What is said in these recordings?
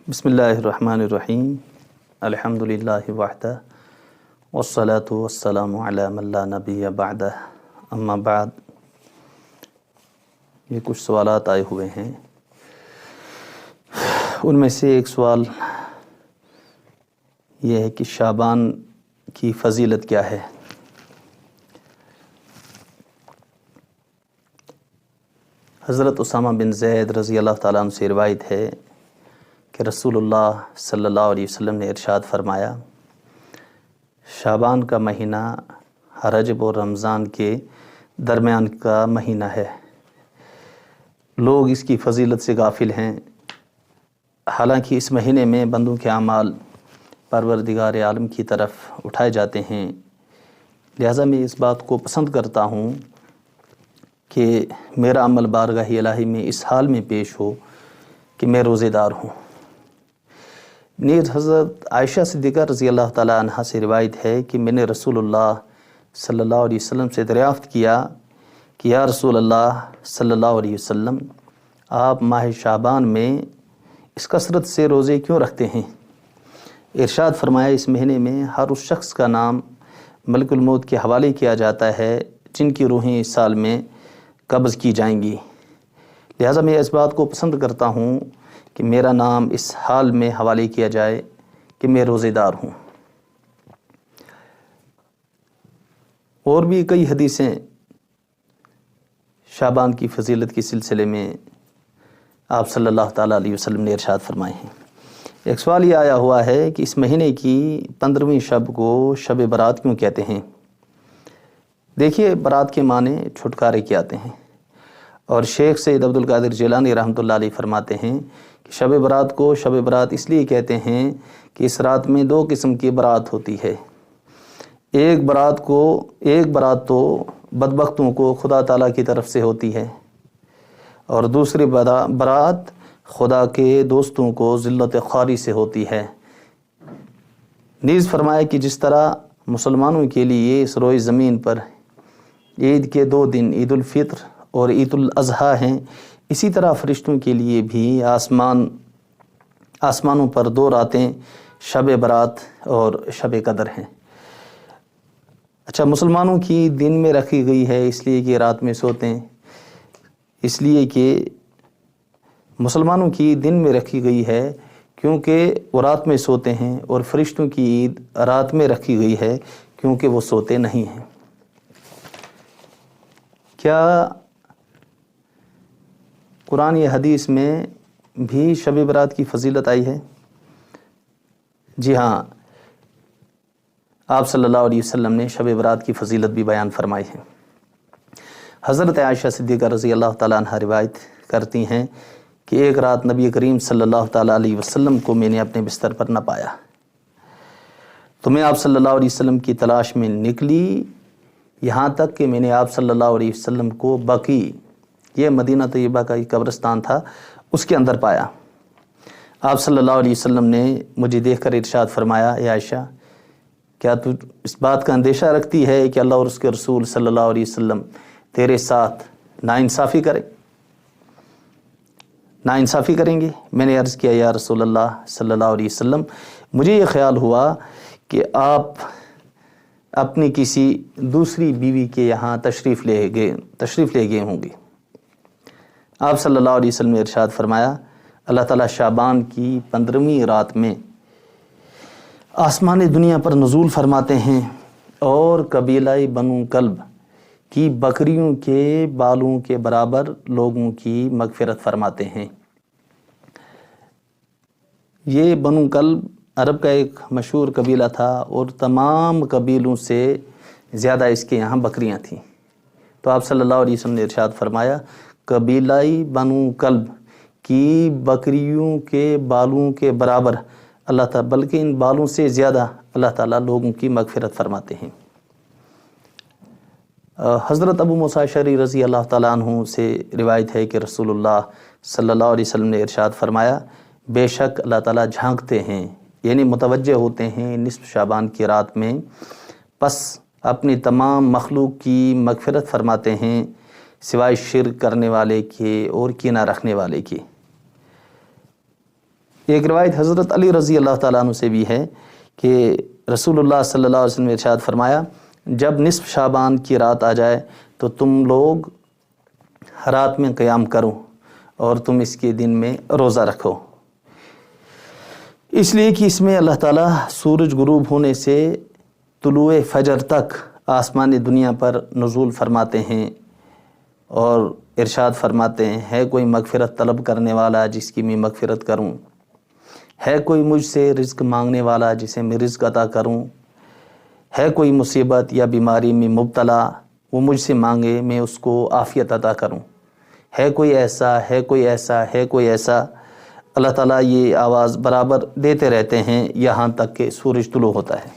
بسم اللہ الرحمن الرحیم الحمدللہ وحدہ والصلاة والسلام علی من لا نبی بعدہ اما بعد۔ یہ کچھ سوالات آئے ہوئے ہیں، ان میں سے ایک سوال یہ ہے کہ شعبان کی فضیلت کیا ہے؟ حضرت اسامہ بن زید رضی اللہ تعالیٰ عنہ سے روایت ہے کہ رسول اللہ صلی اللہ علیہ وسلم نے ارشاد فرمایا، شعبان کا مہینہ رجب اور رمضان کے درمیان کا مہینہ ہے، لوگ اس کی فضیلت سے غافل ہیں، حالانکہ اس مہینے میں بندوں کے اعمال پروردگار عالم کی طرف اٹھائے جاتے ہیں، لہذا میں اس بات کو پسند کرتا ہوں کہ میرا عمل بارگاہ الہی میں اس حال میں پیش ہو کہ میں روزے دار ہوں۔ نیز حضرت عائشہ صدیقہ رضی اللہ تعالیٰ عنہا سے روایت ہے کہ میں نے رسول اللہ صلی اللہ علیہ وسلم سے دریافت کیا کہ یا رسول اللہ صلی اللہ علیہ وسلم، آپ ماہ شعبان میں اس کثرت سے روزے کیوں رکھتے ہیں؟ ارشاد فرمایا، اس مہینے میں ہر اس شخص کا نام ملک الموت کے حوالے کیا جاتا ہے جن کی روحیں اس سال میں قبض کی جائیں گی، لہٰذا میں اس بات کو پسند کرتا ہوں کہ میرا نام اس حال میں حوالے کیا جائے کہ میں روزے دار ہوں۔ اور بھی کئی حدیثیں شعبان کی فضیلت کے سلسلے میں آپ صلی اللہ تعالیٰ علیہ وسلم نے ارشاد فرمائے ہیں۔ ایک سوال یہ آیا ہوا ہے کہ اس مہینے کی 15ویں شب کو شب برات کیوں کہتے ہیں؟ دیکھیے، برات کے معنی چھٹکارے کے آتے ہیں، اور شیخ سید عبد القادر جیلانی رحمۃ اللہ علیہ فرماتے ہیں کہ شب برات کو شب برات اس لیے کہتے ہیں کہ اس رات میں 2 قسم کی برات ہوتی ہے۔ ایک برات تو بدبختوں کو خدا تعالیٰ کی طرف سے ہوتی ہے، اور دوسری برات خدا کے دوستوں کو ذلت خواری سے ہوتی ہے۔ نیز فرمایا کہ جس طرح مسلمانوں کے لیے اس روئے زمین پر عید کے 2 دن عید الفطر اور عید الاضحیٰ ہیں، اسی طرح فرشتوں کے لیے بھی آسمانوں پر 2 راتیں شب برات اور شب قدر ہیں۔ اچھا، مسلمانوں کی دن میں رکھی گئی ہے اس لیے کہ رات میں سوتے ہیں، اس لیے کہ مسلمانوں کی دن میں رکھی گئی ہے کیونکہ وہ رات میں سوتے ہیں، اور فرشتوں کی عید رات میں رکھی گئی ہے کیونکہ وہ سوتے نہیں ہیں۔ کیا قرآن یا حدیث میں بھی شب برات کی فضیلت آئی ہے؟ جی ہاں، آپ صلی اللہ علیہ وسلم نے شب برات کی فضیلت بھی بیان فرمائی ہے۔ حضرت عائشہ صدیقہ رضی اللہ تعالیٰ عنہ روایت کرتی ہیں کہ ایک رات نبی کریم صلی اللہ تعالیٰ علیہ وسلم کو میں نے اپنے بستر پر نہ پایا، تو میں آپ صلی اللہ علیہ وسلم کی تلاش میں نکلی، یہاں تک کہ میں نے آپ صلی اللہ علیہ وسلم کو بقیع، یہ مدینہ طیبہ کا ایک قبرستان تھا، اس کے اندر پایا۔ آپ صلی اللہ علیہ وسلم نے مجھے دیکھ کر ارشاد فرمایا، اے عائشہ، کیا تو اس بات کا اندیشہ رکھتی ہے کہ اللہ اور اس کے رسول صلی اللہ علیہ وسلم تیرے ساتھ ناانصافی کریں گے؟ میں نے عرض کیا، یا رسول اللہ صلی اللہ علیہ وسلم، مجھے یہ خیال ہوا کہ آپ اپنی کسی دوسری بیوی کے یہاں تشریف لے گئے ہوں گے۔ آپ صلی اللہ علیہ وسلم نے ارشاد فرمایا، اللہ تعالیٰ شعبان کی 15ویں رات میں آسمان دنیا پر نزول فرماتے ہیں اور قبیلہ بنو کلب کی بکریوں کے بالوں کے برابر لوگوں کی مغفرت فرماتے ہیں۔ یہ بنو کلب عرب کا ایک مشہور قبیلہ تھا، اور تمام قبیلوں سے زیادہ اس کے یہاں بکریاں تھیں، تو آپ صلی اللہ علیہ وسلم نے ارشاد فرمایا، قبیلہ بنو کلب کی بکریوں کے بالوں کے برابر اللہ تعالیٰ، بلکہ ان بالوں سے زیادہ اللہ تعالیٰ لوگوں کی مغفرت فرماتے ہیں۔ حضرت ابو موسیٰ اشعری رضی اللہ تعالیٰ عنہ سے روایت ہے کہ رسول اللہ صلی اللہ علیہ وسلم نے ارشاد فرمایا، بے شک اللہ تعالیٰ جھانکتے ہیں، یعنی متوجہ ہوتے ہیں نصف شعبان کی رات میں، پس اپنی تمام مخلوق کی مغفرت فرماتے ہیں سوائے شرک کرنے والے کے اور کینہ رکھنے والے کے۔ ایک روایت حضرت علی رضی اللہ تعالیٰ عنہ سے بھی ہے کہ رسول اللہ صلی اللہ علیہ وسلم نے ارشاد فرمایا، جب نصف شعبان کی رات آ جائے تو تم لوگ رات میں قیام کرو اور تم اس کے دن میں روزہ رکھو، اس لیے کہ اس میں اللہ تعالیٰ سورج غروب ہونے سے طلوع فجر تک آسمان دنیا پر نزول فرماتے ہیں اور ارشاد فرماتے ہیں، ہے کوئی مغفرت طلب کرنے والا جس کی میں مغفرت کروں، ہے کوئی مجھ سے رزق مانگنے والا جسے میں رزق عطا کروں، ہے کوئی مصیبت یا بیماری میں مبتلا وہ مجھ سے مانگے میں اس کو عافیت عطا کروں، ہے کوئی ایسا، ہے کوئی ایسا، ہے کوئی ایسا۔ اللہ تعالیٰ یہ آواز برابر دیتے رہتے ہیں یہاں تک کہ سورج طلوع ہوتا ہے۔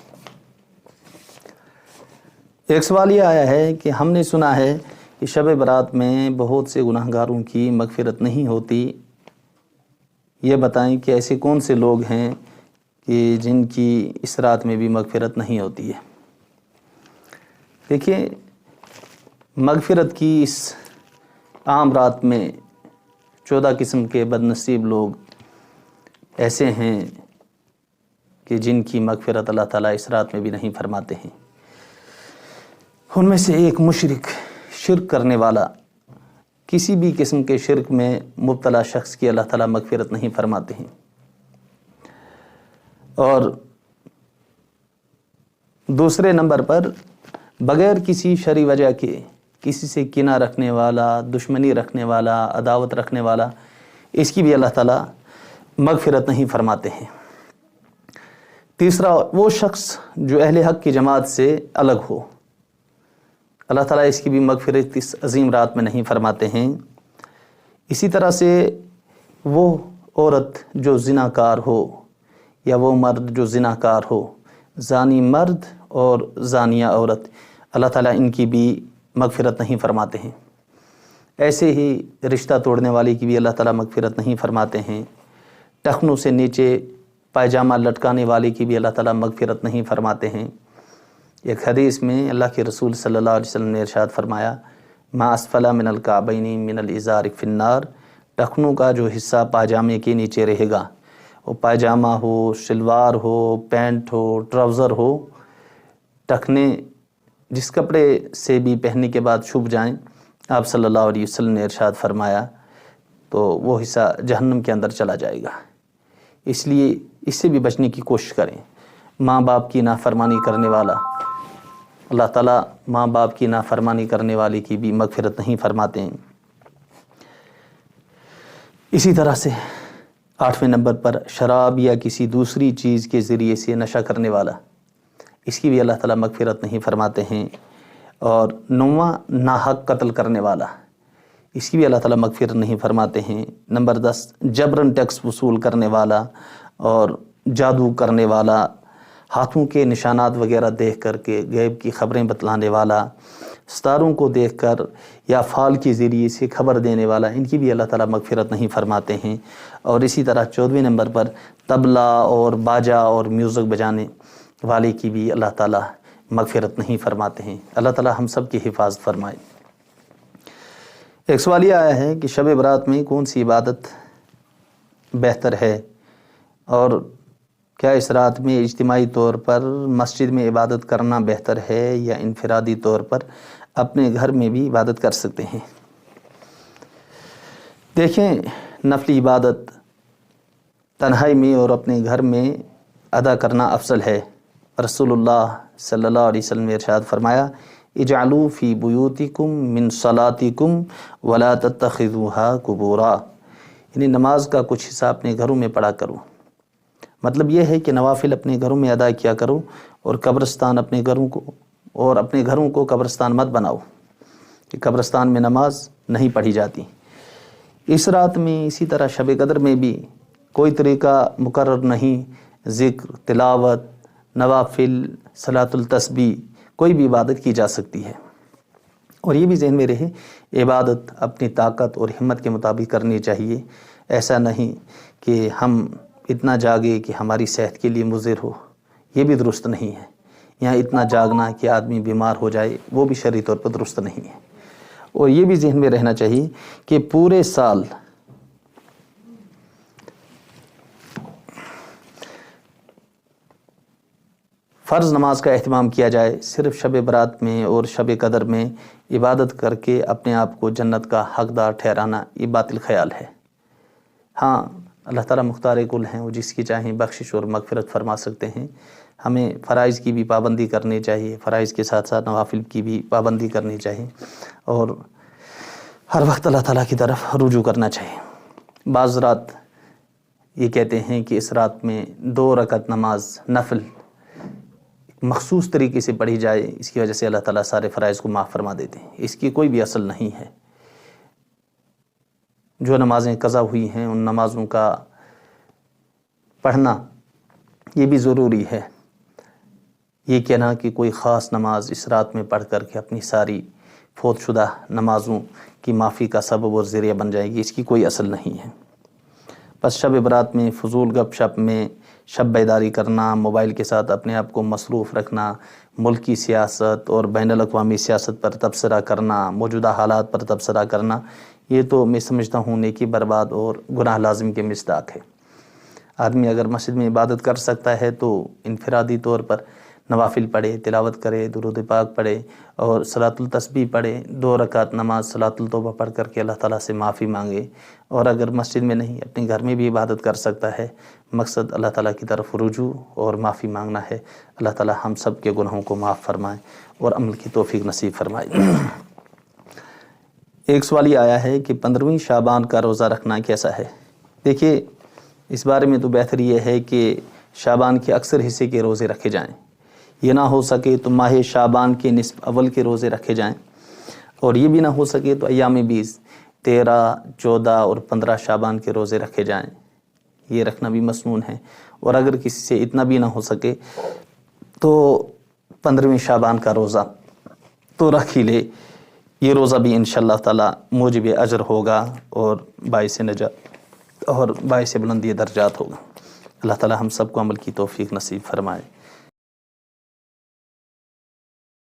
ایک سوال یہ آیا ہے کہ ہم نے سنا ہے کہ شب برات میں بہت سے گناہ گاروں کی مغفرت نہیں ہوتی، یہ بتائیں کہ ایسے کون سے لوگ ہیں کہ جن کی اس رات میں بھی مغفرت نہیں ہوتی ہے۔ دیکھیے، مغفرت کی اس عام رات میں 14 قسم کے بد نصیب لوگ ایسے ہیں کہ جن کی مغفرت اللہ تعالیٰ اس رات میں بھی نہیں فرماتے ہیں۔ ان میں سے ایک مشرک، شرک کرنے والا، کسی بھی قسم کے شرک میں مبتلا شخص کی اللہ تعالیٰ مغفرت نہیں فرماتے ہیں۔ اور دوسرے نمبر پر بغیر کسی شرعی وجہ کے کسی سے کینہ رکھنے والا، دشمنی رکھنے والا، عداوت رکھنے والا، اس کی بھی اللہ تعالیٰ مغفرت نہیں فرماتے ہیں۔ تیسرا، وہ شخص جو اہل حق کی جماعت سے الگ ہو، اللہ تعالیٰ اس کی بھی مغفرت اس عظیم رات میں نہیں فرماتے ہیں۔ اسی طرح سے وہ عورت جو زناکار ہو یا وہ مرد جو زناکار ہو، زانی مرد اور زانیہ عورت، اللہ تعالیٰ ان کی بھی مغفرت نہیں فرماتے ہیں۔ ایسے ہی رشتہ توڑنے والی کی بھی اللہ تعالیٰ مغفرت نہیں فرماتے ہیں۔ ٹخنوں سے نیچے پائجامہ لٹکانے والے کی بھی اللہ تعالیٰ مغفرت نہیں فرماتے ہیں۔ ایک حدیث میں اللہ کے رسول صلی اللہ علیہ وسلم نے ارشاد فرمایا، ما اسفل من الکعبین من الازار فی النار، ٹخنوں کا جو حصہ پاجامے کے نیچے رہے گا، وہ پاجامہ ہو، شلوار ہو، پینٹ ہو، ٹراؤزر ہو، ٹخنے جس کپڑے سے بھی پہننے کے بعد چھپ جائیں، آپ صلی اللہ علیہ وسلم نے ارشاد فرمایا تو وہ حصہ جہنم کے اندر چلا جائے گا۔ اس لیے اس سے بھی بچنے کی کوشش کریں۔ ماں باپ کی نافرمانی کرنے والا، اللہ تعالیٰ ماں باپ کی نافرمانی کرنے والے کی بھی مغفرت نہیں فرماتے ہیں۔ اسی طرح سے 8ویں نمبر پر شراب یا کسی دوسری چیز کے ذریعے سے نشہ کرنے والا، اس کی بھی اللہ تعالیٰ مغفرت نہیں فرماتے ہیں۔ اور 9واں، ناحق قتل کرنے والا، اس کی بھی اللہ تعالیٰ مغفرت نہیں فرماتے ہیں۔ نمبر 10، جبراً ٹیکس وصول کرنے والا اور جادو کرنے والا، ہاتھوں کے نشانات وغیرہ دیکھ کر کے غیب کی خبریں بتلانے والا، ستاروں کو دیکھ کر یا فال کے ذریعے سے خبر دینے والا، ان کی بھی اللہ تعالیٰ مغفرت نہیں فرماتے ہیں۔ اور اسی طرح 14ویں نمبر پر طبلہ اور باجا اور میوزک بجانے والے کی بھی اللہ تعالیٰ مغفرت نہیں فرماتے ہیں۔ اللہ تعالیٰ ہم سب کی حفاظت فرمائے۔ ایک سوال یہ آیا ہے کہ شب برات میں کون سی عبادت بہتر ہے، اور کیا اس رات میں اجتماعی طور پر مسجد میں عبادت کرنا بہتر ہے یا انفرادی طور پر اپنے گھر میں بھی عبادت کر سکتے ہیں؟ دیکھیں، نفلی عبادت تنہائی میں اور اپنے گھر میں ادا کرنا افضل ہے۔ رسول اللہ صلی اللہ علیہ وسلم نے ارشاد فرمایا، اجعلوا فی بیوتکم من صلاتکم ولا تتخذوها قبورا، یعنی نماز کا کچھ حصہ اپنے گھروں میں پڑھا کرو۔ مطلب یہ ہے کہ نوافل اپنے گھروں میں ادا کیا کرو اور قبرستان اپنے گھروں کو قبرستان مت بناؤ کہ قبرستان میں نماز نہیں پڑھی جاتی۔ اس رات میں اسی طرح شب قدر میں بھی کوئی طریقہ مقرر نہیں، ذکر، تلاوت، نوافل، صلاۃ التسبیح، کوئی بھی عبادت کی جا سکتی ہے۔ اور یہ بھی ذہن میں رہے، عبادت اپنی طاقت اور ہمت کے مطابق کرنی چاہیے۔ ایسا نہیں کہ ہم اتنا جاگے کہ ہماری صحت کے لیے مضر ہو، یہ بھی درست نہیں ہے۔ یہاں اتنا جاگنا کہ آدمی بیمار ہو جائے، وہ بھی شرعی طور پر درست نہیں ہے۔ اور یہ بھی ذہن میں رہنا چاہیے کہ پورے سال فرض نماز کا اہتمام کیا جائے، صرف شب برات میں اور شب قدر میں عبادت کر کے اپنے آپ کو جنت کا حقدار ٹھہرانا یہ باطل خیال ہے۔ ہاں، اللہ تعالیٰ مختار کل ہیں، وہ جس کی چاہیں بخشش اور مغفرت فرما سکتے ہیں۔ ہمیں فرائض کی بھی پابندی کرنی چاہیے، فرائض کے ساتھ ساتھ نوافل کی بھی پابندی کرنی چاہیے، اور ہر وقت اللہ تعالیٰ کی طرف رجوع کرنا چاہیے۔ بعض رات یہ کہتے ہیں کہ اس رات میں 2 رکعت نماز نفل مخصوص طریقے سے پڑھی جائے، اس کی وجہ سے اللہ تعالیٰ سارے فرائض کو معاف فرما دیتے ہیں۔ اس کی کوئی بھی اصل نہیں ہے۔ جو نمازیں قضا ہوئی ہیں ان نمازوں کا پڑھنا یہ بھی ضروری ہے۔ یہ کہنا کہ کوئی خاص نماز اس رات میں پڑھ کر کے اپنی ساری فوت شدہ نمازوں کی معافی کا سبب اور ذریعہ بن جائے گی، اس کی کوئی اصل نہیں ہے۔ بس شب برات میں فضول گپ شپ میں شب بیداری کرنا، موبائل کے ساتھ اپنے آپ کو مصروف رکھنا، ملکی سیاست اور بین الاقوامی سیاست پر تبصرہ کرنا، موجودہ حالات پر تبصرہ کرنا، یہ تو میں سمجھتا ہوں نیکی برباد اور گناہ لازم کے مصداق ہے۔ آدمی اگر مسجد میں عبادت کر سکتا ہے تو انفرادی طور پر نوافل پڑھے، تلاوت کرے، درود پاک پڑھے اور صلاۃ التسبیح پڑھے، 2 رکعت نماز صلاۃ التوبہ پڑھ کر کے اللہ تعالیٰ سے معافی مانگے۔ اور اگر مسجد میں نہیں، اپنے گھر میں بھی عبادت کر سکتا ہے۔ مقصد اللہ تعالیٰ کی طرف رجوع اور معافی مانگنا ہے۔ اللہ تعالیٰ ہم سب کے گناہوں کو معاف فرمائے اور عمل کی توفیق نصیب فرمائے۔ ایک سوال یہ آیا ہے کہ 15ویں شعبان کا روزہ رکھنا کیسا ہے؟ دیکھیے، اس بارے میں تو بہتر یہ ہے کہ شعبان کے اکثر حصے کے روزے رکھے جائیں۔ یہ نہ ہو سکے تو ماہ شعبان کے نصف اول کے روزے رکھے جائیں، اور یہ بھی نہ ہو سکے تو ایام 20، 13، 14 اور 15 شعبان کے روزے رکھے جائیں۔ یہ رکھنا بھی مسنون ہے۔ اور اگر کسی سے اتنا بھی نہ ہو سکے تو 15ویں شعبان کا روزہ تو رکھ ہی لے۔ یہ روزہ بھی انشاءاللہ تعالی موجب اجر ہوگا اور باعث نجات اور باعث بلندی درجات ہوگا۔ اللہ تعالی ہم سب کو عمل کی توفیق نصیب فرمائے۔